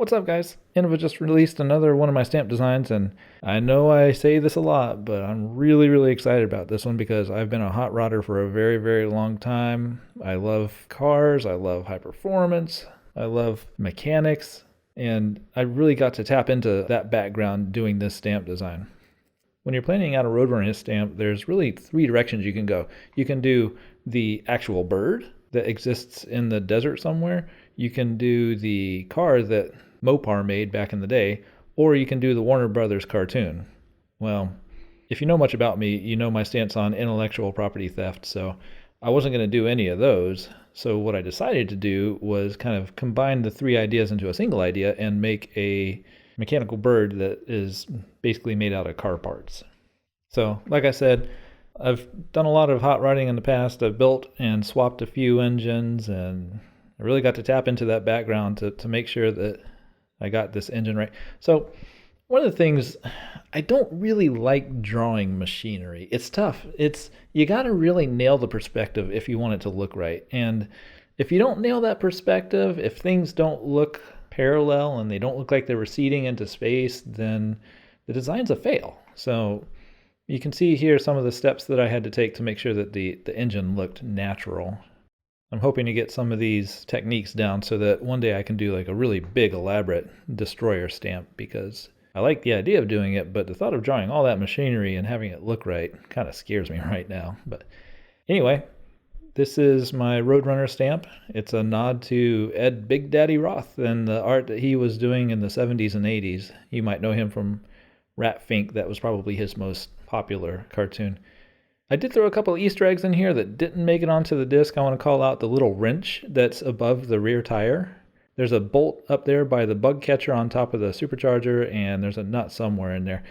What's up, guys? Innova just released another one of my stamp designs, and I know I say this a lot, but I'm really excited about this one because I've been a hot rodder for a very long time. I love cars, I love high performance, I love mechanics, and I really got to tap into that background doing this stamp design. When you're planning out a Roadrunner stamp, there's really three directions you can go. You can do the actual bird that exists in the desert somewhere. You can do the car that Mopar made back in the day, or you can do the Warner Brothers cartoon. Well, if you know much about me, you know my stance on intellectual property theft, so I wasn't going to do any of those. So what I decided to do was kind of combine the three ideas into a single idea and make a mechanical bird that is basically made out of car parts. So, like I said, I've done a lot of hot rodding in the past. I've built and swapped a few engines, and I really got to tap into that background to make sure that I got this engine right. So one of the things, I don't really like drawing machinery. It's tough. You got to really nail the perspective if you want it to look right. And if you don't nail that perspective, if things don't look parallel and they don't look like they're receding into space, then the design's a fail. So you can see here some of the steps that I had to take to make sure that the engine looked natural. I'm hoping to get some of these techniques down so that one day I can do like a really big elaborate destroyer stamp, because I like the idea of doing it, but the thought of drawing all that machinery and having it look right kind of scares me right now. But anyway, this is my Roadrunner stamp. It's a nod to Ed Big Daddy Roth and the art that he was doing in the 70s and 80s. You might know him from Rat Fink. That was probably his most popular cartoon. I did throw a couple of Easter eggs in here that didn't make it onto the disc. I want to call out the little wrench that's above the rear tire. There's a bolt up there by the bug catcher on top of the supercharger, and there's a nut somewhere in there.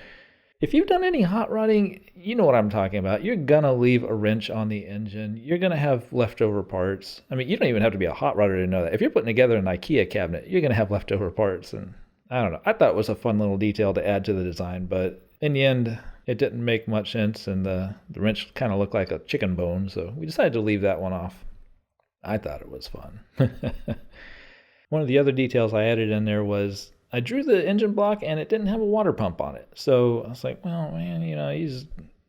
If you've done any hot rodding, you know what I'm talking about. You're going to leave a wrench on the engine. You're going to have leftover parts. I mean, you don't even have to be a hot rodder to know that. If you're putting together an IKEA cabinet, you're going to have leftover parts. And I don't know. I thought it was a fun little detail to add to the design, but in the end, it didn't make much sense, and the wrench kind of looked like a chicken bone, so we decided to leave that one off. I thought it was fun. One of the other details I added in there was I drew the engine block and it didn't have a water pump on it. So I was like, well, man,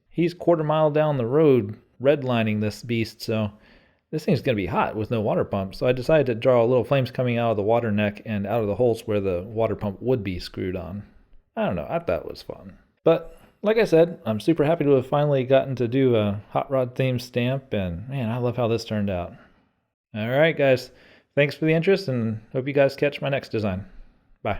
he's quarter mile down the road redlining this beast, so this thing's going to be hot with no water pump. So I decided to draw little flames coming out of the water neck and out of the holes where the water pump would be screwed on. I don't know, I thought it was fun. But like I said, I'm super happy to have finally gotten to do a hot rod themed stamp, and man, I love how this turned out. All right, guys, thanks for the interest, and hope you guys catch my next design. Bye.